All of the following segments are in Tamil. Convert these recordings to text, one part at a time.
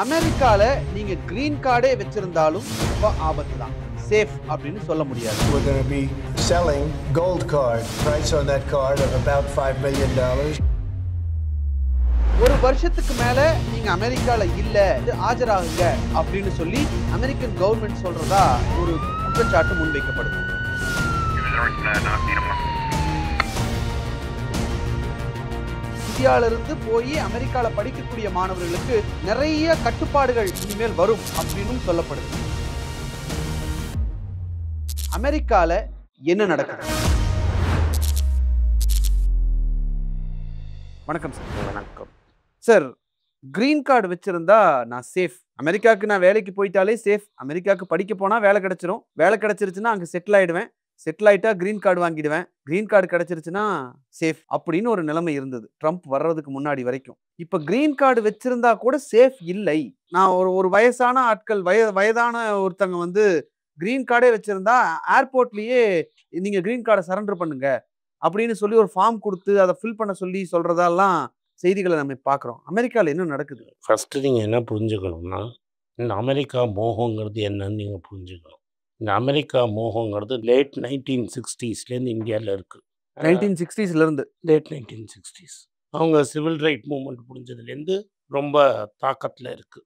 அமெரிக்கால நீங்க கிரீன் கார்டே வச்சிருந்தாலும் ரொம்ப ஆபத்து தான். சேஃப் அப்படின்னு சொல்ல முடியாது. We're going to be selling gold card. Price on that card of about $5 million. ஒரு வருஷத்துக்கு மேல நீங்க அமெரிக்கால இல்ல ஆஜராகுங்க அப்படின்னு சொல்லி அமெரிக்கன் கவர்மெண்ட் சொல்றதா ஒரு குற்றச்சாட்டு முன்வைக்கப்படுது. இந்தியாவில இருந்து போய் அமெரிக்கால படிக்கக்கூடிய மாணவர்களுக்கு நிறைய கட்டுப்பாடுகள் இனிமேல் வரும் அப்படின்னு சொல்லப்படுது. அமெரிக்கால என்ன நடக்குது? வணக்கம் சார். வணக்கம் சார், கிரீன் கார்டு வச்சிருந்தா நான் சேஃப், அமெரிக்காவுக்கு நான் வேலைக்கு போயிட்டாலே சேஃப், அமெரிக்காவுக்கு படிக்க போனா வேலை கிடைச்சிரும், வேலை கிடைச்சிருச்சுன்னா அங்க செட்டில் ஆயிடுவேன், செட்டில் ஆயிட்டா கிரீன் கார்டு வாங்கிடுவேன், கிரீன் கார்டு கிடைச்சிருச்சுன்னா சேஃப் அப்படின்னு ஒரு நிலைமை இருந்தது ட்ரம்ப் வர்றதுக்கு முன்னாடி வரைக்கும். இப்ப கிரீன் கார்டு வச்சிருந்தா கூட சேஃப் இல்லை. நான் ஒரு வயசான ஆட்கள் வயதான ஒருத்தங்க வந்து கிரீன் கார்டே வச்சிருந்தா ஏர்போர்ட்லயே நீங்க கிரீன் கார்டை சரண்டர் பண்ணுங்க அப்படின்னு சொல்லி ஒரு ஃபார்ம் கொடுத்து அதை ஃபில் பண்ண சொல்லி சொல்றதெல்லாம் செய்திகளை நம்ம பார்க்குறோம். அமெரிக்காவில் என்ன நடக்குது? ஃபஸ்ட்டு நீங்கள் என்ன புரிஞ்சுக்கணும்னா, இந்த அமெரிக்கா மோகங்கிறது என்னன்னு நீங்கள் புரிஞ்சுக்கணும். இந்த அமெரிக்கா மோகங்கிறது லேட் 1960ஸ்லேருந்து இந்தியாவில் இருக்குது. 1960ஸ்லேருந்து லேட் 1960s அவங்க சிவில் ரைட் மூமெண்ட் புரிஞ்சதுலேருந்து ரொம்ப தாக்கத்தில் இருக்குது.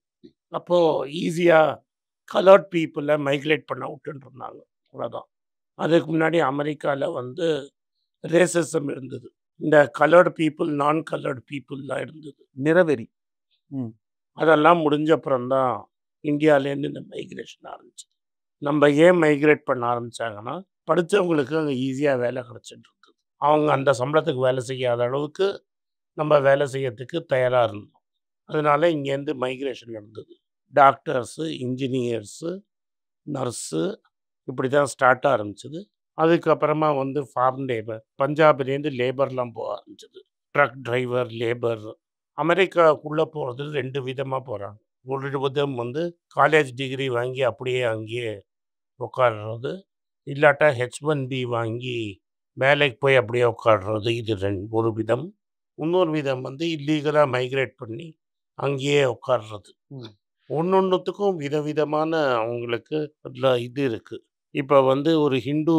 அப்போது ஈஸியாக கலர்ட் பீப்புளை மைக்ரேட் பண்ண விட்டுன்னு இருந்தாங்க. அவ்வளோதான். அதுக்கு முன்னாடி அமெரிக்காவில் வந்து ரேசிசம் இருந்தது. இந்த கலர்டு பீப்புள் நான் கலர்டு பீப்புளெலாம் இருந்தது, நிறவெறி. அதெல்லாம் முடிஞ்ச அப்புறம்தான் இந்தியாவிலேருந்து இந்த மைக்ரேஷன் ஆரம்பிச்சு. நம்ம ஏன் மைக்ரேட் பண்ண ஆரம்பித்தாங்கன்னா, படித்தவங்களுக்கு அங்கே ஈஸியாக வேலை கிடச்சிட்டு இருக்குது. அவங்க அந்த சம்பளத்துக்கு வேலை செய்யாத அளவுக்கு நம்ம வேலை செய்யறதுக்கு தயாராக இருந்தோம். அதனால இங்கேருந்து மைக்ரேஷன் நடந்தது. டாக்டர்ஸு, இன்ஜினியர்ஸு, நர்ஸு, இப்படி தான் ஸ்டார்ட் ஆரம்பிச்சது. அதுக்கப்புறமா வந்து ஃபார்ம் லேபர், பஞ்சாப்லேருந்து லேபர்லாம் போக ஆரம்பிச்சது. Drug driver, labour. அமெரிக்காவுக்குள்ளே போகிறது 2 விதமாக போகிறாங்க. ஒரு விதம் வந்து காலேஜ் டிகிரி வாங்கி அப்படியே அங்கேயே உட்காடுறது, இல்லாட்டா H1B வாங்கி வேலைக்கு போய் அப்படியே உட்காடுறது. இது ஒரு விதம். இன்னொரு விதம் வந்து இல்லீகலாக மைக்ரேட் பண்ணி அங்கேயே உட்காடுறது. ஒன்னொன்றுத்துக்கும் விதவிதமான அவங்களுக்கு அதில் இது இருக்குது. இப்போ வந்து ஒரு ஹிந்து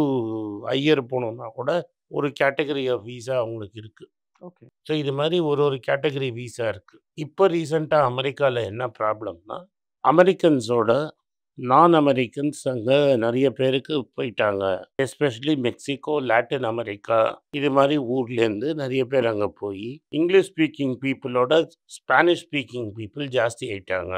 ஐயர் போனோம்னா கூட ஒரு கேட்டகரி ஆஃப் வீசா அவங்களுக்கு இருக்குது. ஓகே. ஸோ இது மாதிரி ஒரு கேட்டகரி வீசா இருக்குது. இப்போ ரீசெண்டாக அமெரிக்காவில் என்ன ப்ராப்ளம்னா, அமெரிக்கன்ஸோட நான் அமெரிக்கன்ஸ் அங்கே நிறைய பேருக்கு போயிட்டாங்க. எஸ்பெஷலி மெக்சிகோ, லாட்டின் அமெரிக்கா, இது மாதிரி ஊர்லேருந்து நிறைய பேர் அங்கே போய் இங்கிலீஷ் ஸ்பீக்கிங் பீப்புளோட ஸ்பானிஷ் ஸ்பீக்கிங் பீப்புள் ஜாஸ்தி ஆயிட்டாங்க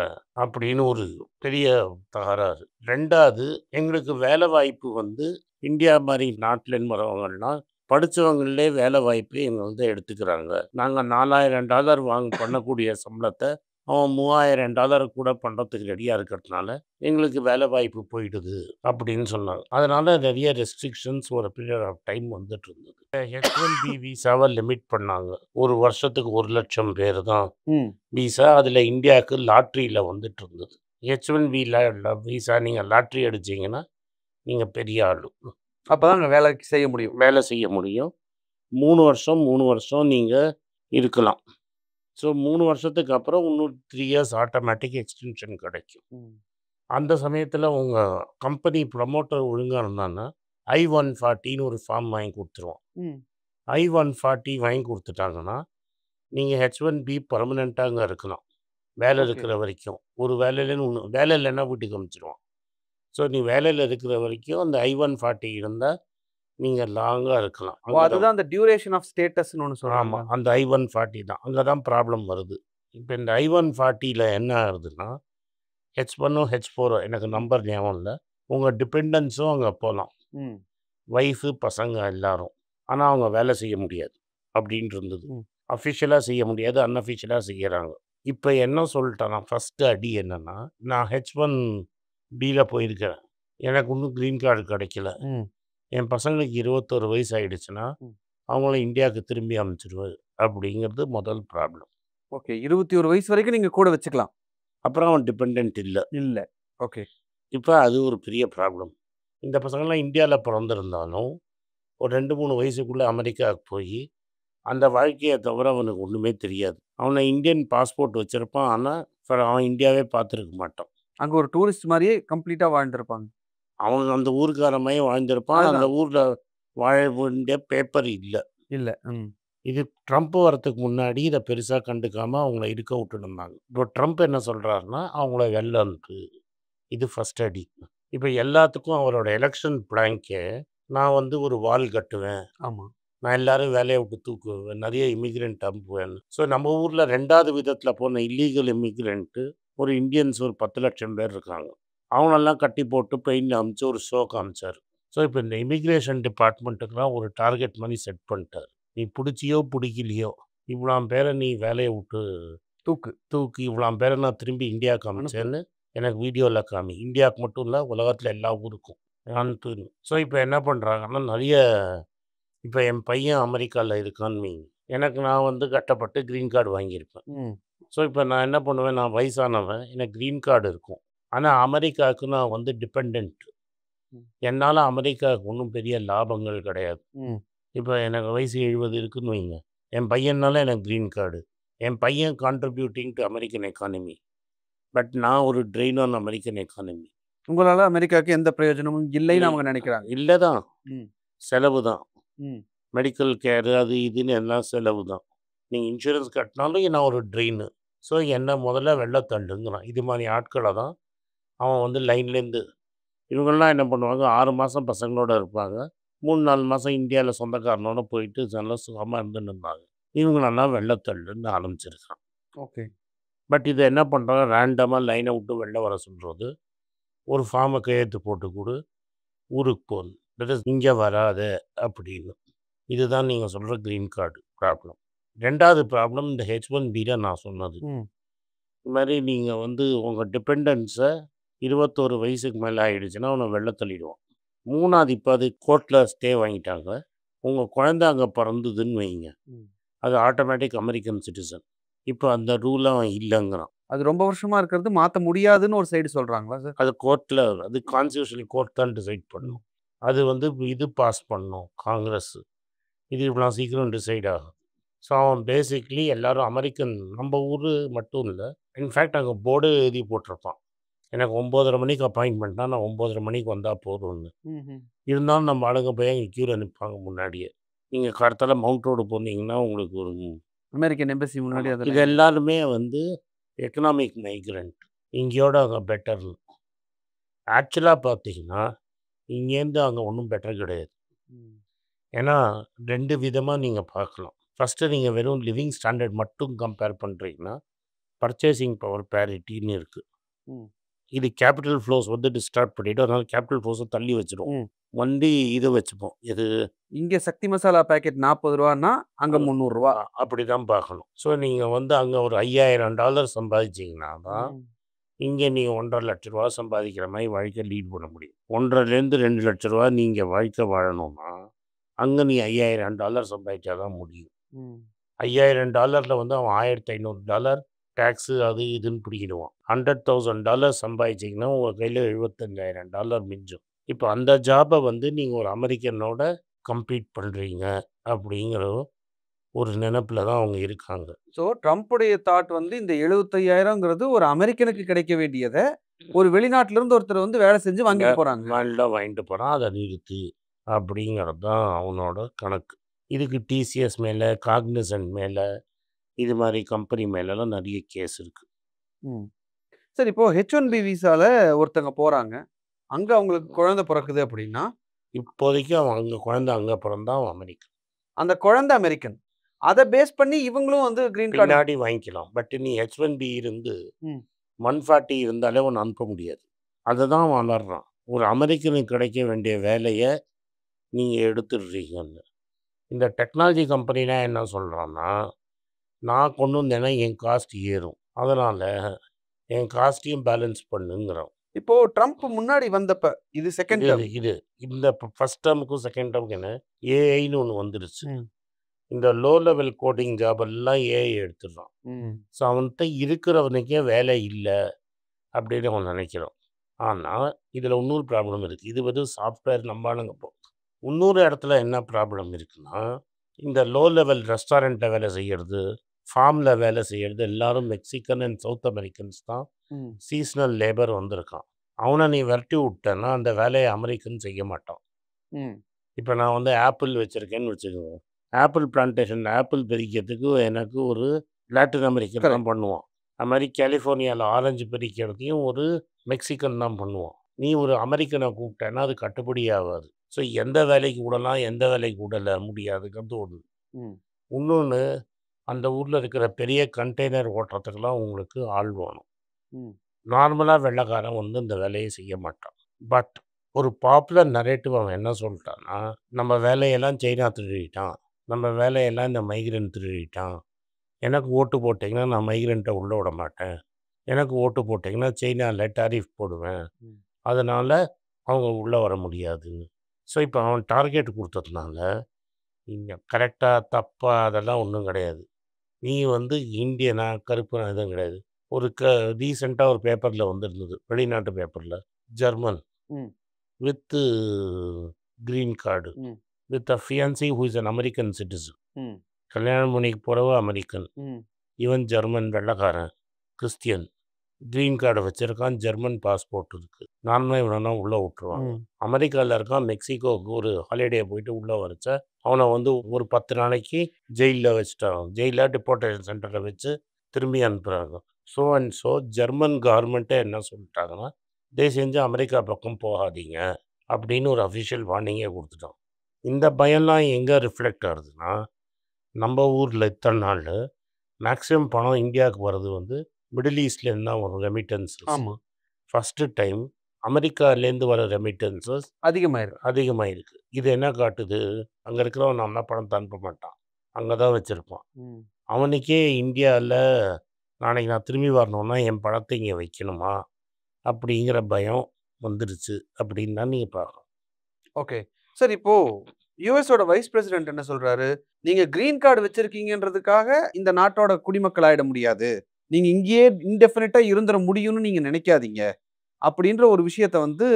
அப்படின்னு ஒரு பெரிய தகராறு. ரெண்டாவது, எங்களுக்கு வேலை வாய்ப்பு வந்து இந்தியா மாதிரி நாட்டிலேருந்து வரவங்கலாம் படித்தவங்களே வேலை வாய்ப்பு எங்களை வந்து எடுத்துக்கிறாங்க. நாங்கள் $4000 பண்ணக்கூடிய சம்பளத்தை அவன் $3000 கூட பண்ணுறதுக்கு ரெடியாக இருக்கிறதுனால எங்களுக்கு வேலை வாய்ப்பு போயிடுது அப்படின்னு சொன்னாங்க. அதனால் நிறைய ரெஸ்ட்ரிக்ஷன்ஸ் ஒரு பீரியட் ஆஃப் டைம் வந்துட்டு இருந்தது. H1B வீசாவை லிமிட் பண்ணாங்க. ஒரு வருஷத்துக்கு 1,00,000 பேர் தான் வீசா. அதில் இந்தியாவுக்கு லாட்ரியில் வந்துட்டு இருந்தது. H1B வீசா நீங்கள் லாட்ரி அடிச்சிங்கன்னா நீங்கள் பெரிய ஆளு. அப்போ தான் வேலை செய்ய முடியும். வேலை செய்ய முடியும். 3 வருஷம் நீங்கள் இருக்கலாம். ஸோ 3 வருஷத்துக்கு அப்புறம் இன்னும் 3 இயர்ஸ் ஆட்டோமேட்டிக் எக்ஸ்டென்ஷன் கிடைக்கும். அந்த சமயத்தில் உங்கள் கம்பெனி ப்ரமோட்டர் ஒழுங்காக இருந்தான்னா I-140ன்னு ஒரு ஃபார்ம் வாங்கி கொடுத்துருவோம். I-140 வாங்கி கொடுத்துட்டாங்கன்னா நீங்கள் H1B பர்மனெண்ட்டாக அங்கே இருக்கலாம், வேலை இருக்கிற வரைக்கும். ஒரு வேலையிலேன்னு வேலை இல்லைன்னா வீட்டுக்கு அனுப்பிச்சிடுவோம். ஸோ நீ வேலையில் இருக்கிற வரைக்கும் அந்த I-140 இருந்தால் நீங்கள் லாங்காக இருக்கலாம். அதுதான் அந்த டியூரேஷன் ஆஃப் ஸ்டேட்டஸ்னு ஒன்று சொல்கிறாங்க. ஆமாம், அந்த I-140 தான். அங்கே தான் ப்ராப்ளம் வருது. இப்போ இந்த I-140யில் என்ன ஆகுதுன்னா, H1ஓ H4ஓ எனக்கு நம்பர் ஞாபகம் இல்லை, உங்கள் டிபெண்டன்ஸும் அங்கே போகலாம், ஒய்ஃபு பசங்க எல்லாரும். ஆனால் அவங்க வேலை செய்ய முடியாது அப்படின்னு இருந்தது. அஃபிஷியலாக செய்ய முடியாது, அன்அஃபிஷியலாக செய்கிறாங்க. இப்போ என்ன சொல்லிட்டேன்னா, ஃபஸ்ட்டு அடி என்னென்னா, நான் H1Bயில் போயிருக்கிறேன், எனக்கு இன்னும் க்ரீன் கார்டு கிடைக்கல, என் பசங்களுக்கு 21 வயசு ஆகிடுச்சுன்னா அவங்கள இந்தியாவுக்கு திரும்பி அனுப்பிச்சிடுவார் அப்படிங்கிறது முதல் ப்ராப்ளம். ஓகே. 21 வயசு வரைக்கும் நீங்கள் கூட வச்சுக்கலாம், அப்புறம் அவன் டிபெண்ட் இல்லை. ஓகே. இப்போ அது ஒரு பெரிய ப்ராப்ளம். இந்த பசங்கள்லாம் இந்தியாவில் பிறந்திருந்தாலும் ஒரு 2-3 வயசுக்குள்ளே அமெரிக்காவுக்கு போய் அந்த வாழ்க்கையை தவிர அவனுக்கு ஒன்றுமே தெரியாது. அவனை இந்தியன் பாஸ்போர்ட் வச்சுருப்பான், ஆனால் அப்புறம் அவன் இந்தியாவே பார்த்துருக்க மாட்டான். அங்க ஒரு டூரிஸ்ட் மாரியே கம்ப்ளீட்டா வாழ்ந்திருப்பாங்க. அவன் அந்த ஊர்க்காரன் மாரி வாழ்ந்திருப்பான். அந்த அதுதான். ஊர்ல வாழ வேண்டிய பேப்பர் இல்ல. இல்ல. ம். இது ட்ரம்ப் வரதுக்கு முன்னாடி இத பெருசா கண்டுக்காம அவங்கள இருக்க விட்டுருந்தாங்க. இப்போ ட்ரம்ப் என்ன சொல்றாருன்னா, அவங்கள வெளில அனுப்பு. இது ஃபர்ஸ்ட் அடி. இப்ப எல்லாத்துக்கும் அவரோட எலக்ஷன் பிளாங்க்கே, நான் வந்து ஒரு வால் கட்டுவேன். ஆமா. நான் எல்லாரும் வேலைய விட்டு தூக்குவேன். நெறைய இமிகிரண்ட் அனுப்புவேன். ஸோ நம்ம ஊர்ல 2வது விதத்துல போன இல்லீகல் இமிகிரண்ட் ஒரு இந்தியன்ஸ் ஒரு 10,00,000 பேர் இருக்காங்க. அவங்களெல்லாம் கட்டி போட்டு பெயிண்ட்ல அனுப்பிச்சு ஒரு ஷோ காமிச்சாரு. ஸோ இப்ப இந்த இமிகிரேஷன் டிபார்ட்மெண்ட்டுக்குலாம் ஒரு டார்கெட் மாரி செட் பண்ணிட்டாரு. நீ புடிச்சியோ, புடிக்கலையோ, இவ்வளாம் பேர நீ வேலைய விட்டு தூக்கு. இவ்வளாம் பேர நான் திரும்பி இந்தியாவுக்கு அனுப்பு. அனுப்பிச்சேன்னு எனக்கு வீடியோல காமி. இந்தியாவுக்கு மட்டும் இல்ல, உலகத்துல எல்லா ஊருக்கும் அனுப்புன்னு. ஸோ இப்ப என்ன பண்றாங்கன்னா, நெறைய இப்ப என் பையன் அமெரிக்கால இருக்கான்னு வைங்க. எனக்கு நான் வந்து கஷ்டப்பட்டு கிரீன் கார்டு வாங்கியிருப்பேன். ம். ஸோ இப்ப நான் என்ன பண்ணுவேன், நான் வயசானவன். எனக்கு கிரீன் கார்டு இருக்கும். ஆனா அமெரிக்காவுக்கு நான் வந்து டிபெண்டன்ட். ம். என்னால அமெரிக்காவுக்கு ஒண்ணும் பெரிய லாபங்கள் கிடையாது. ம். இப்ப எனக்கு வயசு 70 இருக்குன்னு வைங்க. என் பையன்னால எனக்கு கிரீன் கார்டு. என் பையன் contributing to American economy. But நான் ஒரு ட்ரெயின் ஆன் அமெரிக்கன் எக்கானமி. உங்களால அமெரிக்காவுக்கு எந்த பிரயோஜனமும் இல்லைன்னு இல் அவங்க நினைக்கிறாங்க. இல்ல தான். ம். செலவு தான். ம். மெடிக்கல் கேர் அது இதுன்னு எல்லாம் செலவு தான். நீங்க இன்சூரன்ஸ் கட்டினாலும் நான் ஒரு ட்ரெயினு. ஸோ என்ன முதல்ல வெளில தள்ளுங்கிறான். இது மாரி ஆட்கள தான் அவன் வந்து லைன்லேருந்து இவங்கெல்லாம் என்ன பண்ணுவாங்க, 6 மாசம் பசங்களோட இருப்பாங்க. 3, 4 மாசம் இந்தியால சொந்தக்காரனோட போயிட்டு நல்லா சுகமா இருந்துன்னு இருந்தாங்க. இவங்களெல்லாம் வெளில தள்ளுன்னு ஆரம்பிச்சிருக்கான். ஓகே. பட் இத என்ன பண்றான், ரேண்டமா லைன விட்டு வெளில வர சொல்றது. ஒரு ஃபார்ம கையெழுத்து போட்டு குடு, ஊருக்கு போன்னு. தட் இஸ் இங்க வராத அப்படின்னு. இதுதான் நீங்க சொல்ற கிரீன் கார்டு ப்ராப்ளம். 2வது ப்ராப்ளம் இந்த H1Bல நான் சொன்னது. ம். இது மாரி நீங்க வந்து உங்க டிபெண்டன்ஸ 21 வயசுக்கு மேல ஆயிடுச்சுன்னா, அவன வெளில தள்ளிடுவான். 3வது இப்ப அது கோர்ட்ல ஸ்டே வாங்கிட்டாங்க. உங்க குழந்தை அங்க பிறந்ததுன்னு வைங்க. ம். அது ஆட்டோமேட்டிக் அமெரிக்கன் சிட்டிசன். இப்ப அந்த ரூல் அவன் இல்லங்கிறான். அது ரொம்ப வருஷமா இருக்கிறது மாத்த முடியாதுன்னு ஒரு சைடு சொல்றாங்களா சார்? அது கோர்ட்ல அது கான்ஸ்டிடியூஷனல் கோர்ட் தான் டிசைட் பண்ணும். அது வந்து இது பாஸ் பண்ணும் காங்கிரஸ். இது இவ்வளோ சீக்கிரம் டிசைட் ஆகும். ஸோ அவன் பேசிக்லி எல்லாரும் அமெரிக்கன் நம்ம ஊரு மட்டும் இல்ல. இன்ஃபேக்ட் அங்க போர்டே எழுதி போட்டிருப்பான். எனக்கு 9:30 மணிக்கு அப்பாயின்ட்மெண்ட்னா நான் 9:30 மணிக்கு வந்தா போதும்னு. ம்ஹ்ம். இருந்தாலும் நம்ம ஆளுங்க போய் அங்க கியூல நிப்பாங்க முன்னாடியே. நீங்க கார்த்தால மவுண்ட் ரோடு போனீங்கன்னா உங்களுக்கு ஒரு அமெரிக்கன் எம்பசி முன்னாடி ஆமா. அதுல இது எல்லாருமே வந்து எக்கனாமிக் மைக்ரண்ட். இங்கேயோட அங்க பெட்டர்னு. ஆக்சுவலா பார்த்தீங்கன்னா, இங்கேருந்து அங்க ஒண்ணும் பெட்டர் கிடையாது. ம். ஏன்னா 2 விதமா நீங்க பார்க்கலாம். ஃபர்ஸ்ட்டு நீங்க வெறும் லிவிங் ஸ்டாண்டர்ட் மட்டும் கம்பேர் பண்றீங்கன்னா, பர்ச்சேசிங் பவர் பேரிட்டின்னு இருக்கு. ம். இது கேபிட்டல் ஃப்ளோஸ் வந்து டிஸ்டார்ட் பண்ணிடும். அதனால கேபிட்டல் ஃப்ளோஸ தள்ளி வச்சுரும். ம். ஒன்லி இத வச்சுப்போம். எது இங்க சக்தி மசாலா பாக்கெட் ரூ. 40ன்னா அங்க ரூ. 300. அப்படிதான் பார்க்கணும். ஸோ நீங்க வந்து அங்க ஒரு $5,000 சம்பாதிச்சீங்கன்னா தான், ம். இங்க நீங்க $1,50,000 சம்பாதிக்கிற மாரி வாழ்க்கைய லீட் பண்ண முடியும். 1,50,000 $2,00,000 நீங்க வாழ்க்கை வாழணும்னா, அங்க நீ $5,000 சம்பாதிச்சா தான் முடியும். ம். $5,000ல வந்து அவன் $1,500 டாக்ஸு அது இதுன்னு பிடிக்கிடுவான். $100,000 சம்பாதிச்சீங்கன்னா, உங்க கையில $75,000 மிஞ்சும். இப்ப அந்த ஜாப வந்து நீங்க ஒரு அமெரிக்கனோட கம்பீட் பண்றீங்க அப்படிங்கிற ஒரு நெனப்புல தான் அவங்க இருக்காங்க. ஸோ ட்ரம்ப்புடைய தாட் வந்து இந்த 75,000ங்கிறது ஒரு அமெரிக்கனுக்கு கிடைக்க வேண்டியத, ஒரு வெளிநாட்டுல இருந்து ஒருத்தர் வந்து வேலை செஞ்சு வாங்கிட்டு போறாங்க. வேல்டா வாங்கிட்டு போறான். அத நிறுத்து அப்படிங்கிறது தான் அவனோட கணக்கு. இதுக்கு டிசிஎஸ் மேல, காக்னிசன்ட் மேல, இது மாரி கம்பெனி மேலலாம் நெறைய கேஸ் இருக்கு. ம். சரி இப்போ H1B விசால ஒருத்தங்க போறாங்க. அங்க அவங்களுக்கு குழந்தை பிறக்குது அப்படின்னா, இப்போதைக்கு அவன் அங்க குழந்தை அங்க பிறந்தா அவன் அமெரிக்கன். அந்த குழந்தை அமெரிக்கன். அத பேஸ் பண்ணி இவங்களும் வந்து கிரீன் கார்டு பின்னாடி வாங்கிக்கலாம். பட் நீ H1B இருந்து ம். 140 இருந்தாலே உன்ன அனுப்ப முடியாது. அததான் அவன் அலர்றான். ஒரு அமெரிக்கனுக்கு கிடைக்க வேண்டிய வேலைய நீங்க எடுத்துடுறீங்கன்னு. இந்த டெக்னாலஜி கம்பெனிலாம் என்ன சொல்றான்னா, நான் கொண்டு வந்தேன்னா என் காஸ்ட் ஏறும். அதனால என் காஸ்ட்டையும் பேலன்ஸ் பண்ணுங்கிறான். இப்போ ட்ரம்ப் முன்னாடி வந்தப்ப, இது செகண்ட் இது டர்ம். இது இந்த ஃபர்ஸ்ட் டெர்முக்கும் செகண்ட் டெர்முக்கும் என்ன ஏஐன்னு ஒண்ணு வந்துருச்சு. ம். இந்த லோ லெவல் கோடிங் ஜாப் எல்லாம் ஏஐ எடுத்துடுறான். ம். ஸோ அவன்கிட்ட இருக்கிறவனுக்கே வேலை இல்ல அப்படின்னு அவன் நினைக்கிறான். ஆனா, இதுல இன்னொரு ப்ராப்ளம் இருக்கு. இது வந்து சாஃப்ட்வேர் நம்ம ஆளுங்க இன்னொரு இடத்துல என்ன ப்ராப்ளம் இருக்குன்னா, இந்த லோ லெவல் ரெஸ்டாரண்ட்ல வேலை செய்யறது, ஃபார்மில் வேலை செய்கிறது எல்லாரும் மெக்சிகன் அண்ட் சவுத் அமெரிக்கன்ஸ் தான். ம். சீசனல் லேபர் வந்திருக்கான். அவனை நீ விரட்டி விட்டேன்னா அந்த வேலையை அமெரிக்கன் செய்ய மாட்டான். ம். இப்போ நான் வந்து ஆப்பிள் வச்சுருக்கேன்னு வச்சுக்கோங்க. ஆப்பிள் பிளான்டேஷன் ஆப்பிள் பறிக்கிறதுக்கு எனக்கு ஒரு லாட்டின் அமெரிக்கன் தான் கரெக்ட். பண்ணுவான். அது மாதிரி கலிஃபோர்னியாவில் ஆரஞ்சு பறிக்கிறதையும் ஒரு மெக்சிகன் தான் பண்ணுவான். நீ ஒரு அமெரிக்கனை கூப்பிட்டேன்னா அது கட்டுப்படி ஆகாது. ஸோ எந்த வேலைக்கு விடலாம் எந்த வேலைக்கு விடல முடியாதுங்கிறது ஒன்று. ம். இன்னொன்று, அந்த ஊரில் இருக்கிற பெரிய கண்டெய்னர் ஓட்டுறதுக்கெல்லாம் உங்களுக்கு ஆள் வேணும். ம். நார்மலாக வெள்ளைக்காரன் வந்து இந்த வேலையை செய்ய மாட்டான். பட் ஒரு பாப்புலர் நரேட்டிவ் அவன் என்ன சொல்லிட்டான்னா, நம்ம வேலையெல்லாம் சைனா திருடிட்டான், நம்ம வேலையெல்லாம் இந்த மைக்ரண்ட் திருடிட்டான், எனக்கு ஓட்டு போட்டிங்கன்னா நான் மைக்ரண்ட்டை உள்ளே விட மாட்டேன், எனக்கு ஓட்டு போட்டிங்கன்னா சைனாவில் டாரிஃப் போடுவேன், ம். அதனால் அவங்க உள்ளே வர முடியாது. ஸோ இப்போ அவன் டார்கெட் கொடுத்ததுனால இங்கே கரெக்டாக தப்பா அதெல்லாம் ஒன்றும் கிடையாது. நீ வந்து இந்தியனா கருப்பனா எதுவும் கிடையாது. ஒரு ரீசெண்டாக ஒரு பேப்பரில் வந்திருந்தது, வெளிநாட்டு பேப்பரில், ஜெர்மன் ம். வித்து க்ரீன் கார்டு ம். With a fiancée who is an American citizen. ம். கல்யாணம் பண்ணிக்கு போகிறவ அமெரிக்கன், ம். இவன் ஜெர்மன் வெள்ளைக்காரன் கிறிஸ்டியன், க்ரீன் கார்டை வச்சுருக்கான், ஜெர்மன் பாஸ்போர்ட் இருக்குது. நார்மலாக இவனா உள்ளே விட்டுருவாங்க. ம். அமெரிக்காவில் இருக்கான், மெக்சிகோவுக்கு ஒரு ஹாலிடே போயிட்டு உள்ளே வரைச்ச அவனை வந்து ஒரு 10 நாளைக்கு ஜெயிலில் வச்சுட்டாங்க. ஜெயிலில் டிப்போர்டேஷன் சென்டரில் வச்சு திரும்பி அனுப்புகிறாங்க. ஸோ அண்ட் ஸோ ஜெர்மன் கவர்மெண்ட்டே என்ன சொல்லிட்டாங்கன்னா, தயவு செஞ்சு அமெரிக்கா பக்கம் போகாதீங்க அப்படின்னு ஒரு அஃபிஷியல் வார்னிங்கே கொடுத்துட்டோம். இந்த பயம்லாம் எங்கே ரிஃப்ளெக்ட் ஆகுதுன்னா, நம்ம ஊரில் இத்தனை நாள் மேக்ஸிமம் பணம் இந்தியாவுக்கு வர்றது வந்து மிடில் ஈஸ்ட்லேருந்து தான் வரும் ரெமிட்டன்ஸஸ். ஆமா. ஃபஸ்ட்டு டைம் அமெரிக்காலேருந்து வர ரெமிட்டன்ஸஸ் அதிகமாயிருக்கு. அதிகமாயிருக்கு. இது என்ன காட்டுது? அங்கே இருக்கிறவன் நம்ம பணத்தை அனுப்ப மாட்டான், அங்கே தான் வச்சுருப்பான். ம். அவனுக்கே இந்தியாவில் நாளைக்கு நான் திரும்பி வரணும்னா என் பணத்தை இங்கே வைக்கணுமா அப்படிங்கிற பயம் வந்துருச்சு அப்படின்னு தான் நீங்கள் பார்க்கணும். ஓகே. சார் இப்போ யுஎஸோட வைஸ் பிரசிடென்ட் என்ன சொல்றாரு? நீங்க கிரீன் கார்டு வச்சிருக்கீங்கன்றதுக்காக இந்த நாட்டோட குடிமக்கள் ஆயிட முடியாது. நீங்க இங்கேயே இன்டெஃபினிட்டா இருந்துற முடியும்னு நீங்க நினைக்காதீங்க. அப்படின்ற ஒரு விஷயத்த வந்து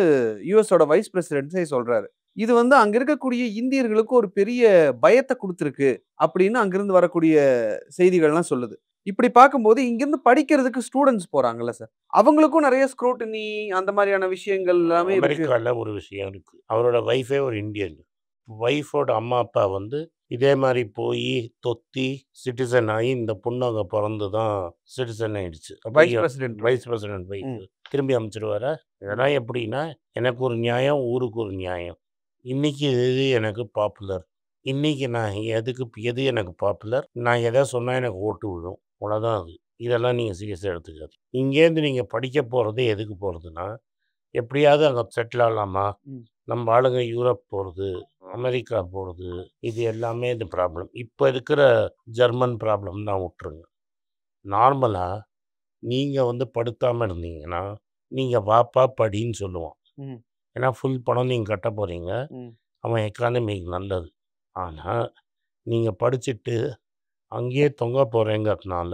யுஎஸோட வைஸ் பிரசிடென்ட்ஸே சொல்றாரு. இது வந்து அங்க இருக்கக்கூடிய இந்தியர்களுக்கு ஒரு பெரிய பயத்த குடுத்திருக்கு அப்படின்னு அங்கிருந்து வரக்கூடிய செய்திகள்லாம் சொல்லுது. இப்படி பார்க்கும்போது இங்கிருந்து படிக்கிறதுக்கு ஸ்டூடண்ட்ஸ் போறாங்கல்ல சார். அவங்களுக்கும் நெறைய ஸ்க்ரூட்டினி அந்த மாரியான விஷயங்கள் எல்லாமே இருக்கு. அமெரிக்காவில் ஒரு விஷயம் இருக்குது. அவரோட ஒய்ஃபே ஒரு இந்தியன். ஒய்ஃபோட அம்மா அப்பா வந்து இதே மாதிரி போய் தொத்தி சிட்டிசன் ஆகி இந்த பொண்ணு அங்கே பிறந்து தான் சிட்டிசன் ஆயிடுச்சு. Vice president. Vice president wife ம். திரும்பி அமைச்சிருவாரா? இதெல்லாம் எப்படின்னா, எனக்கு ஒரு நியாயம், ஊருக்கு ஒரு நியாயம். இன்னைக்கு எது எனக்கு பாப்புலர், இன்னைக்கு நான் எது எனக்கு பாப்புலர், நான் எதை சொன்னால் எனக்கு ஓட்டு விழும், அவ்வளோதான் அது. இதெல்லாம் நீங்கள் சீரியஸாக எடுத்துக்காது. இங்கேருந்து நீங்கள் படிக்க போகிறது எதுக்கு போகிறதுனா, எப்படியாவது அங்கே செட்டில் ஆகலாமா, ம். நம்ம ஆளுங்க யூரோப் போகிறது, அமெரிக்கா போகிறது, இது எல்லாமே இந்த ப்ராப்ளம். இப்போ இருக்கிற ஜெர்மன் ப்ராப்ளம் தான் விட்டுருங்க. நார்மலாக நீங்கள் வந்து படுத்தாமல் இருந்தீங்கன்னா நீங்கள் வாப்பா படின்னு சொல்லுவான். ம். ஏன்னா ஃபுல் பணம் நீங்கள் கட்ட போகிறீங்க, ம். அவன் எக்கானமிக்கு நல்லது. ஆனால் நீங்கள் படிச்சுட்டு அங்கேயே தொங்க போகிறேங்கிறதுனால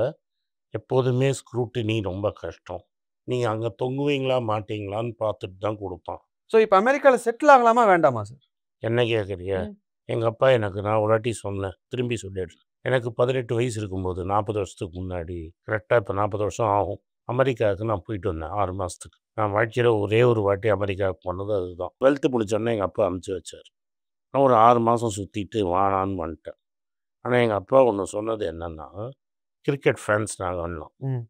எப்போதுமே ஸ்க்ரூட்டினி ரொம்ப கஷ்டம். நீங்கள் அங்கே தொங்குவீங்களா மாட்டீங்களான்னு பார்த்துட்டு தான் கொடுப்பான். ஸோ இப்ப அமெரிக்கால செட்டில் ஆகலாமா வேண்டாமா சார்? என்ன கேட்குறிய? ம். எங்கள் அப்பா எனக்கு நான் ஒரு வாட்டி சொன்னேன், திரும்பி சொல்லிடுறேன். எனக்கு 18 வயசு இருக்கும்போது 40 வருஷத்துக்கு முன்னாடி, கரெக்டாக இப்போ 40 வருஷம் ஆகும், அமெரிக்காவுக்கு நான் போயிட்டு வந்தேன் 6 மாதத்துக்கு. நான் வாழ்க்கையில் ஒரே ஒரு வாட்டி அமெரிக்காவுக்கு போனது அதுதான். 12th முடிச்சோடனே எங்கள் அப்பா அனுப்பிச்சி வச்சார். நான் ஒரு 6 மாதம் சுற்றிட்டு வானான்னு வந்துட்டேன். ஆனால் எங்கள் அப்பா ஒன்று சொன்னது என்னென்னா, கிரிக்கெட் ஃபேன்ஸ் நாங்கள்லாம், ம்.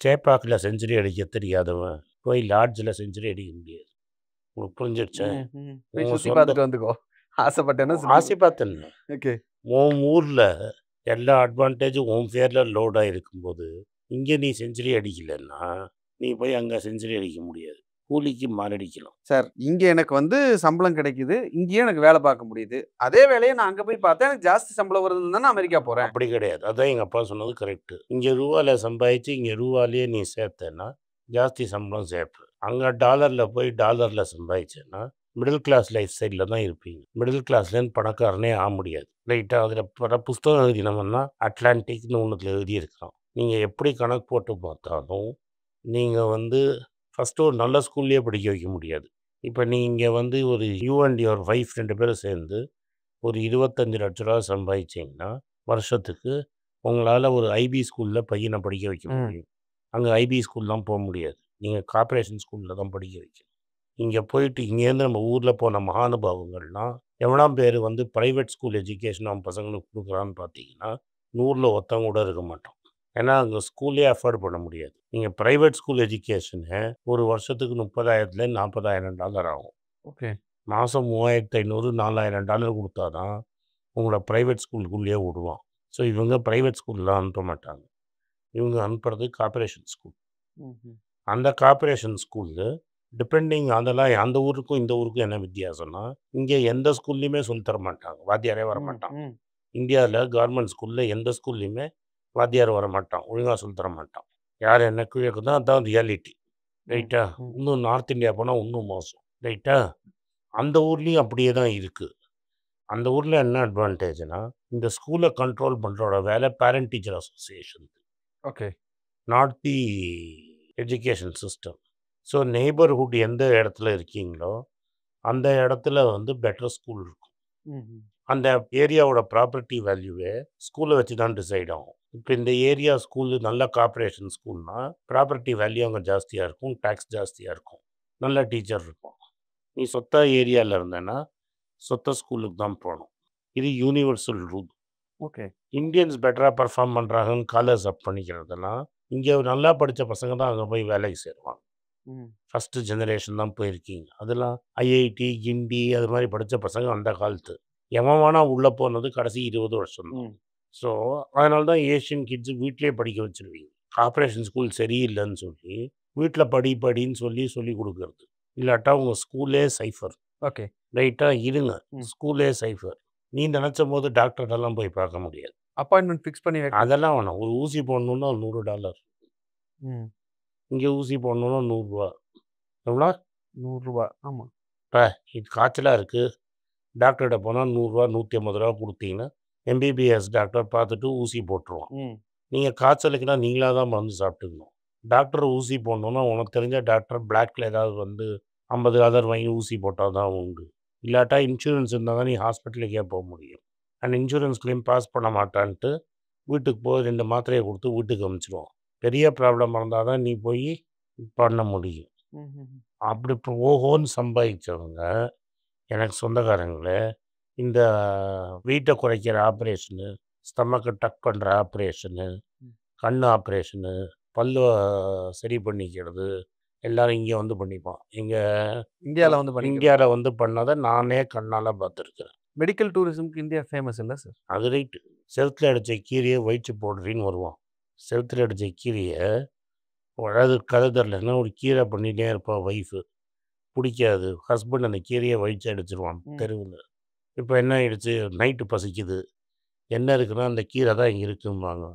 சேப்பாக்கில் செஞ்சுரி அடிக்க தெரியாதவன் போய் லாட்ஜில் செஞ்சுரி அடிக்க முடியாது. உங்களுக்கு புரிஞ்சிடுச்சா? ம். ம். போய் உன் சுத்தி சொந்த பார்த்துட்டு வந்துக்கோ. ஆசைப்பட்டேன்னா ஆசை பார்த்தேன். ஓகே. உன் ஊரில் எல்லா அட்வான்டேஜும் உன் பேரில் லோடாக இருக்கும்போது இங்கே நீ செஞ்சுரி அடிக்கலைன்னா நீ போய் அங்கே செஞ்சுரி அடிக்க முடியாது, கூலிக்கு மாரடிக்கலாம். சார் இங்க எனக்கு வந்து சம்பளம் கிடைக்குது. இங்கேயே எனக்கு வேலை பார்க்க முடியுது. அதே வேலையை நான் அங்க போய் பார்த்தா எனக்கு ஜாஸ்தி சம்பளம் வருதுன்னு தானே அமெரிக்கா போறேன். அப்படி கிடையாது. அதான் எங்கள் அப்பா சொன்னது கரெக்டு. இங்கே ரூபாவில் சம்பாதிச்சு இங்கே ரூபாலேயே நீ சேர்த்தேன்னா ஜாஸ்தி சம்பளம் சேர்ப்பு. அங்கே டாலரில் போய் டாலரில் சம்பாதிச்சேன்னா மிடில் கிளாஸ் லைஃப் ஸ்டைலில் தான் இருப்பீங்க. மிடில் கிளாஸ்லேருந்து பணக்காரனே ஆக முடியாது. ரைட்டாக அதில் பல புஸ்தகம் எழுதினோம்னா அட்லாண்டிக்னு ஒன்றுத்தில் எழுதியிருக்கிறோம். நீங்கள் எப்படி கணக்கு போட்டு பார்த்தாலும் நீங்கள் வந்து ஃபஸ்ட்டு ஒரு நல்ல ஸ்கூல்லேயே படிக்க வைக்க முடியாது. இப்போ நீங்கள் வந்து ஒரு யூ அண்ட் யுவர் ஒய்ஃப் 2 பேரும் சேர்ந்து ஒரு 25 லட்ச ரூபா சம்பாதிச்சிங்கன்னா வருஷத்துக்கு உங்களால் ஒரு ஐபி ஸ்கூலில் பையனை படிக்க வைக்க ம். முடியும். அங்கே ஐபி ஸ்கூல்லாம் போக முடியாது. நீங்கள் கார்ப்பரேஷன் ஸ்கூலில் தான் படிக்க வைக்கணும். இங்கே போயிட்டு இங்கேருந்து நம்ம ஊரில் போன மகானுபாவங்கள்லாம் எவ்வளோ பேர் வந்து ப்ரைவேட் ஸ்கூல் எஜுகேஷன் அவன் பசங்களுக்கு கொடுக்குறான்னு பார்த்தீங்கன்னா 100ல் ஒருத்தவங்க கூட இருக்க மாட்டோம். ஏன்னா அங்கே ஸ்கூல்லே அஃபோர்ட் பண்ண முடியாது. நீங்கள் ப்ரைவேட் ஸ்கூல் எஜுகேஷனை ஒரு வருஷத்துக்கு $30,000 $40,000 ஆகும். ஓகே. மாதம் $3,500 $4,000 கொடுத்தா தான் உங்களை ப்ரைவேட் ஸ்கூலுக்குள்ளேயே விடுவான். ஸோ இவங்க ப்ரைவேட் ஸ்கூல்லாம் அனுப்ப மாட்டாங்க. இவங்க அனுப்புறது கார்ப்பரேஷன் ஸ்கூல். அந்த கார்ப்பரேஷன் ஸ்கூலு டிபெண்டிங் அதெல்லாம் அந்த ஊருக்கும் இந்த ஊருக்கும் என்ன வித்தியாசம்னா, இங்கே எந்த ஸ்கூல்லையுமே சொல்லித் தர மாட்டாங்க. வாத்தியாரே வரமாட்டான். இந்தியாவில் கவர்மெண்ட் ஸ்கூலில் எந்த ஸ்கூல்லையுமே வாத்தியார் வரமாட்டான். ஒழுங்காக சொல்லித் தர மாட்டான். யார் என்ன கேட்குதோ அதான் ரியாலிட்டி. ரைட்டா? இன்னும் நார்த் இந்தியா போனால் இன்னும் மோசம். ரைட்டா? அந்த ஊர்லேயும் அப்படியே தான் இருக்குது. அந்த ஊரில் என்ன அட்வான்டேஜ்னா, இந்த ஸ்கூலை கண்ட்ரோல் பண்ணுறோட வேலை parent teacher association. Okay. Not the education system. So neighbourhood எந்த இடத்துல இருக்கீங்களோ அந்த இடத்துல வந்து பெட்டர் ஸ்கூல் இருக்கும். அந்த ஏரியாவோட ப்ராப்பர்ட்டி வேல்யூவே ஸ்கூலை வச்சு தான் டிசைட் ஆகும். இப்போ இந்த ஏரியா ஸ்கூலு நல்ல கார்ப்பரேஷன் ஸ்கூல்னா ப்ராப்பர்ட்டி வேல்யூ அங்கே ஜாஸ்தியாக இருக்கும், டேக்ஸ் ஜாஸ்தியாக இருக்கும், நல்ல டீச்சர் இருக்கும். நீ சொத்த ஏரியாவில் இருந்தேன்னா சொத்த ஸ்கூலுக்கு தான் போகணும். இது யூனிவர்சல் ரூல். ஓகே. இந்தியன்ஸ் பெட்டராக பர்ஃபார்ம் பண்ணுறாங்கன்னு காலர்ஸ் அப் பண்ணிக்கிறதெல்லாம் இங்கே நல்லா படித்த பசங்க தான் அங்கே போய் வேலைக்கு சேருவாங்க. ஃபஸ்ட்டு ஜெனரேஷன் தான் போயிருக்கீங்க. அதெல்லாம் ஐஐடி கிண்டி அது மாதிரி படித்த பசங்க அந்த காலத்து எவன் வேணால் உள்ளே போனது கடைசி 20 வருஷம் தான். ஸோ அதனால தான் ஏஷியன் கிட்ஸு வீட்டிலே படிக்க வச்சுருவீங்க. கார்ப்பரேஷன் ஸ்கூல் சரியில்லைன்னு சொல்லி வீட்டில் படின்னு சொல்லி கொடுக்கறது. இல்லாட்டா உங்கள் ஸ்கூலே சைஃபர். ஓகே. ரைட்டாக இருங்க, ஸ்கூலே சைஃபர். நீ நினச்ச போது டாக்டர்டெல்லாம் போய் பார்க்க முடியாது. அப்பாயின்மெண்ட் ஃபிக்ஸ் பண்ணி அதெல்லாம் வேணாம். ஒரு ஊசி போடணுன்னா $100. இங்கே ஊசி போடணுன்னா $100. எவ்வளோ? $100. ஆமாம். இப்போ இது காய்ச்சலாக இருக்குது, டாக்டர்கிட்ட போனால் $100 $150 கொடுத்தீங்கன்னா எம்பிபிஎஸ் டாக்டர் பார்த்துட்டு ஊசி போட்டுருவான். நீங்கள் காய்ச்சலுக்குன்னா நீங்களாக தான் மருந்து சாப்பிட்டுக்கணும். டாக்டர் ஊசி போடணுன்னா உனக்கு தெரிஞ்ச டாக்டர் பிளாக்ல ஏதாவது வந்து $50 வாங்கி ஊசி போட்டால் தான் உண்டு. இல்லாட்டா இன்சூரன்ஸ் இருந்தால் தான் நீ ஹாஸ்பிட்டலுக்கே போக முடியும். அண்ட் இன்சூரன்ஸ் கிளைம் பாஸ் பண்ண மாட்டான்ட்டு வீட்டுக்கு போய் 2 மாத்திரையை கொடுத்து வீட்டுக்கு அனுப்பிச்சிடுவோம். பெரிய ப்ராப்ளம் இருந்தால் தான் நீ போய் பண்ண முடியும். அப்படி இப்போ ஓஹோன்னு சம்பாதிச்சவங்க எனக்கு சொந்தக்காரங்களே இந்த வெயிட்டை குறைக்கிற ஆப்ரேஷனு, ஸ்டமக்கை டக் பண்ணுற ஆப்ரேஷனு, கண் ஆப்ரேஷனு, பல்லு சரி பண்ணிக்கிறது எல்லோரும் இங்கே வந்து பண்ணிப்பான். இந்தியாவில் வந்து பண்ணதை நானே கண்ணால் பார்த்துருக்குறேன். மெடிக்கல் டூரிசம்க்கு இந்தியா ஃபேமஸ் இல்லை சார்? அது ரைட்டு. செவுத்தில் அடித்த கீரையை வயிற்று போடுறின்னு வருவான். செவுத்தில் அடித்த கீரையை அதாவது கதை தெரிலன்னா ஒரு கீரை பண்ணிகிட்டே இருப்பான் ஒய்ஃபு. பிடிக்காது, ஹஸ்பண்ட் அந்த கீரையை வயிற்று அடிச்சிருவான் தெருவில். இப்போ என்ன ஆயிடுச்சு, நைட்டு பசிக்குது, என்ன இருக்குன்னா அந்த கீரை தான் இங்கே இருக்கும்பாங்க.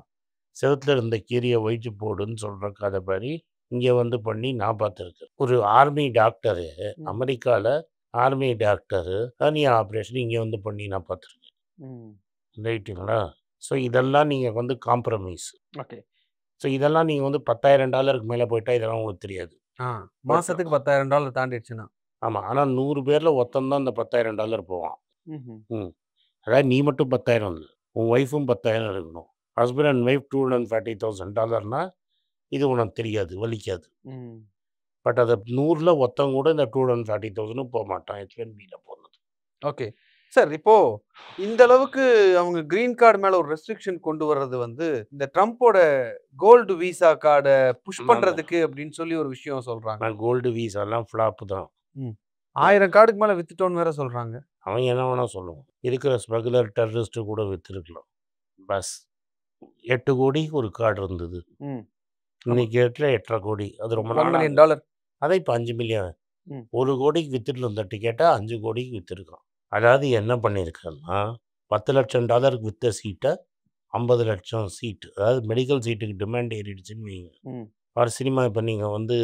செவுத்தில் இருந்த கீரையை வயிற்று போடுன்னு சொல்கிற கதை மாதிரி இங்கே வந்து பண்ணி நான் பார்த்துருக்கேன். ஒரு ஆர்மி டாக்டரு அமெரிக்காவில் ஆர்மி டாக்டரு ஹர்னியா ஆப்ரேஷன் இங்கே வந்து பண்ணி நான் பார்த்துருக்கேன். ரைட்டுங்களா? ஸோ இதெல்லாம் நீங்கள் வந்து காம்ப்ரமைஸ். ஓகே. ஸோ இதெல்லாம் நீங்கள் வந்து $10,000 மேலே போயிட்டா இதெல்லாம் உங்களுக்கு தெரியாது. மாதத்துக்கு $10,000 தாண்டிடுச்சுன்னா. ஆமாம். ஆனால் 100 பேரில் ஒருத்தன் தான் இந்த $10,000 போவான். அதாவது நீ மட்டும் 10,000 இல்லை, உன் ஒய்ஃபும் 10,000 இருக்கணும். ஹஸ்பண்ட் அண்ட் ஒய்ஃப் $240,000 இது உனக்கு தெரியாது, வலிக்காது. பட் அதை 100ல் ஒருத்தவங்க கூட இந்த 240,000 போக மாட்டான் H1Bல போனது. Okay sir. இப்போ இந்த அளவுக்கு அவங்க கிரீன் கார்டு மேல ஒரு ரெஸ்ட்ரிக்ஷன் கொண்டு வர்றது வந்து இந்த ட்ரம்ப்போட கோல்டு விசா கார்டை புஷ் பண்றதுக்கு அப்படின்னு சொல்லி ஒரு விஷயம் சொல்றாங்க. கோல்டு விசாலாம் ஃப்ளாப்பு தான். 1000 கார்டுக்கு மேல வித்துட்டோன்னு வேற சொல்றாங்க. அவன் என்ன வேணா சொல்லுவான். இருக்கிற ஸ்மகுலர் டெரரிஸ்ட்டு கூட வித்துருக்கலாம். பஸ் 8 கோடி ஒரு கார்டு இருந்தது. இன்னைக்கு 8.5 கோடி. அது ரொம்ப $1 million. அதை இப்போ 5 மில்லியன். 1 கோடிக்கு வித்துட்டு இருந்த டிக்கெட்டை 5 கோடிக்கு வித்துருக்கான். அதாவது என்ன பண்ணியிருக்கான்னா $10,00,000 வித்த சீட்டை 50 லட்சம் சீட்டு, அதாவது மெடிக்கல் சீட்டுக்கு டிமாண்ட் ஏறிடுச்சுன்னு வைங்க. ஒரு சினிமா இப்போ நீங்கள் வந்து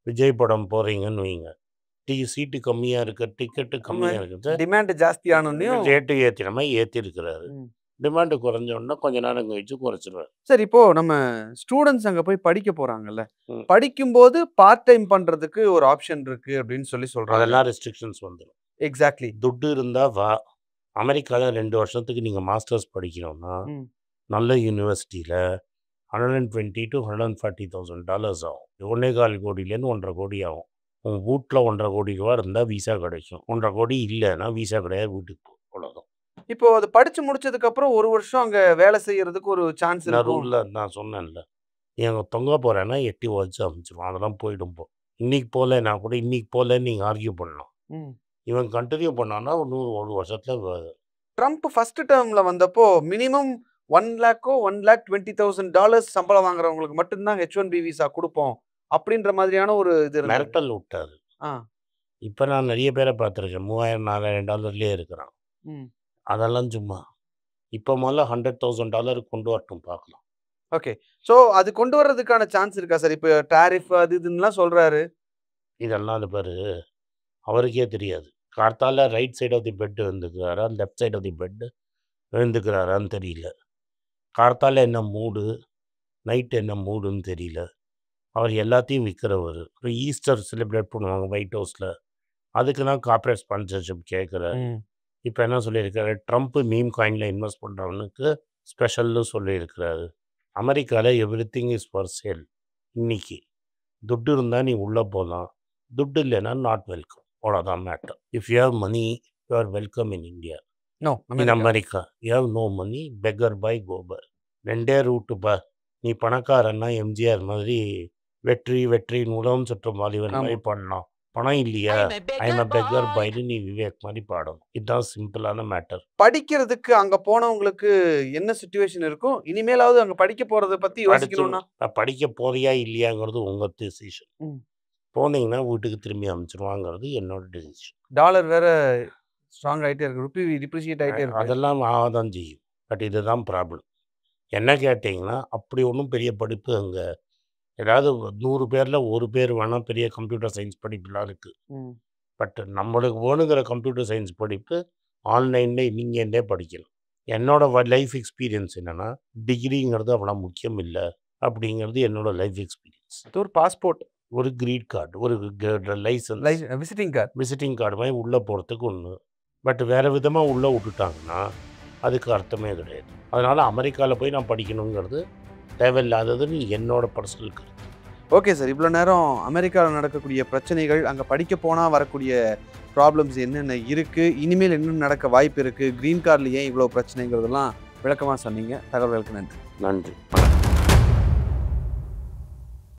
விஜய் படம் போகிறீங்கன்னு வைங்க, சீட்டு கம்மியாக இருக்க, டிக்கெட்டு கம்மியாக இருக்குது, டிமாண்ட் ஜாஸ்தியானோன்னையும் ரேட்டு ஏற்றின மாதிரி ஏற்றிருக்கிறாரு. டிமாண்டு குறைஞ்சோன்னா கொஞ்ச நேரம் கழிச்சு குறைச்சிருவார். சார், இப்போ நம்ம ஸ்டூடெண்ட்ஸ் அங்கே போய் படிக்க போகிறாங்கல்ல, படிக்கும்போது பார்ட் டைம் பண்ணுறதுக்கு ஒரு ஆப்ஷன் இருக்குது அப்படின்னு சொல்கிறாங்க. அதெல்லாம் ரெஸ்ட்ரிக்ஷன்ஸ் வந்துடும். எக்ஸாக்ட்லி. துட்டு இருந்தால் வா. அமெரிக்காவில் 2 வருஷத்துக்கு நீங்கள் மாஸ்டர்ஸ் படிக்கணும்னா நல்ல யூனிவர்சிட்டியில் $120,000 to $140,000 ஆகும். 1.25 கோடியிலேருந்து 1.5 கோடி ஆகும். உங்கள் வீட்டில் 1.5 கோடி ரூபா இருந்தால் விசா கிடைக்கும். 1.5 கோடி இல்லைன்னா விசா கிடையாது, வீட்டுக்கு போ. அவ்வளோதான். இப்போ அது படிச்சு முடிச்சதுக்கு அப்புறம் 1 வருஷம் அங்க வேலை செய்யறதுக்கு ஒரு சான்ஸ் நான் இருக்கும். ரூலில் நான் சொன்னேன்ல, நீ அங்கே தொங்க போகிறேன்னா எட்டி வச்சு அமைச்சிருவான். அதெல்லாம் போயிடும் போ. இன்னைக்கு போகலன்னா கூட இன்னைக்கு போகலன்னு நீங்கள் ஆர்கியூ பண்ணலாம். ம். இவன் கண்டினியூ பண்ணான்னா ஒரு வருஷத்தில் ட்ரம்ப் ஃபர்ஸ்ட் டேர்ம்ல வந்தப்போ மினிமம் $1 lakh $1,20,000 சம்பளம் வாங்குறவங்களுக்கு மட்டும்தான் H1B விசா கொடுப்போம் அப்படின்ற மாதிரியான ஒரு இது இருந்தது. மிரட்டல் விட்டாரு. ஆ. இப்போ நான் நிறைய பேரை பார்த்துருக்கேன், $3,000 $4,000 இருக்கிறான். ம். அதெல்லாம் சும்மா. இப்போ முதல்ல $100,000 கொண்டு வரட்டும் பார்க்கலாம். ஓகே. ஸோ அது கொண்டு வர்றதுக்கான சான்ஸ் இருக்கா சார்? இப்போ டாரிஃப் அது இதுன்னுலாம் சொல்றாரு. இதெல்லாம் அது பாரு, அவருக்கே தெரியாது. கார்த்தால right side of the bed எழுந்துக்கிறாரா, left side of the bed எழுந்துக்கிறாரான்னு தெரியல. கார்த்தால என்ன மூடு, நைட் என்ன மூடுன்னு தெரியல. அவர் எல்லாத்தையும் விற்கிறவர். ஒரு ஈஸ்டர் செலிப்ரேட் பண்ணுவாங்க ஒயிட் ஹவுஸில், அதுக்கு தான் கார்ப்பரேட் ஸ்பான்சர்ஷிப் கேட்குறாரு. இப்போ என்ன சொல்லியிருக்காரு, ட்ரம்ப் மீம் காயினில் இன்வெஸ்ட் பண்ணுறவனுக்கு ஸ்பெஷல்னு சொல்லியிருக்கிறாரு. அமெரிக்காவில் எவ்ரிதிங் இஸ் ஃபார் சேல். இன்னைக்கு துட்டு இருந்தால் நீ உள்ளே போகலாம், துட்டு இல்லைன்னா நாட் வெல்கம். அவ்வளோதான் matter. If you have money you are welcome in India. No in America you have no money, beggar பை கோபர். 2 ரூட்டு பா. நீ பணக்காரன்னா எம்ஜிஆர் மாதிரி வெற்றி வெற்றியின் உலகம் சுற்றும் வாலிபன் மாதிரி பண்ணலாம். பணம் இல்லையா, ஐ எம் அ பெக்கர் பைன்னு நீ விவேக் மாதிரி பாடணும். இதுதான் சிம்பிளான மேட்டர். படிக்கிறதுக்கு அங்க போனவங்களுக்கு என்ன சிச்சுவேஷன் இருக்கும்? இனிமேலாவது அங்க படிக்க போறத பத்தி யோசிக்கணும்னா படிக்க போறியா இல்லையாங்கிறது உங்கள் டிசிஷன். ம். போனீங்கன்னா வீட்டுக்கு திரும்பி அனுப்பிச்சிருவாங்கிறது என்னோட டிசிஷன். டாலர் வேற ஸ்ட்ராங் ஆயிட்டே இருக்கு, ருப்பி டிப்ரிஷியேட் ஆயிட்டே இருக்கு. அதெல்லாம் ஆகதான் செய்யும். பட் இதுதான் ப்ராப்ளம். என்ன கேட்டிங்கன்னா, அப்படி ஒன்றும் பெரிய படிப்பு அங்கே ஏதாவது 100 பேரில் 1 பேர் வேணால் பெரிய கம்ப்யூட்டர் சயின்ஸ் படிப்புலாம் இருக்குது. ம். பட் நம்மளுக்கு வேணுங்கிற கம்ப்யூட்டர் சயின்ஸ் படிப்பு ஆன்லைனில் நீங்கள்டே படிக்கலாம். என்னோட லைஃப் எக்ஸ்பீரியன்ஸ் என்னென்னா, டிகிரிங்கிறது அவ்வளோ முக்கியம் இல்லை அப்படிங்கிறது என்னோட லைஃப் எக்ஸ்பீரியன்ஸ். ஒரு பாஸ்போர்ட், ஒரு கிரீன் கார்டு, ஒரு லைசன்ஸ், விசிட்டிங் கார்டு மாதிரி உள்ளே போகிறதுக்கு ஒன்று. பட் வேறு விதமாக உள்ளே விட்டுட்டாங்கன்னா அதுக்கு அர்த்தமே கிடையாது. அதனால் அமெரிக்காவில் போய் நான் படிக்கணுங்கிறது தேவையில்லாததுன்னு என்னோட பர்சனல் கருத்து. ஓகே சார், இவ்வளோ நேரம் அமெரிக்காவில் நடக்கக்கூடிய பிரச்சனைகள், அங்கே படிக்க போனால் வரக்கூடிய ப்ராப்ளம்ஸ் என்னென்ன இருக்குது, இனிமேல் என்னென்ன நடக்க வாய்ப்பு இருக்குது, க்ரீன் கார்டில் ஏன் இவ்வளோ பிரச்சனைங்கிறதெல்லாம் விளக்கமாக சொன்னீங்க. தகவல்களுக்கு நன்றி. நன்றி.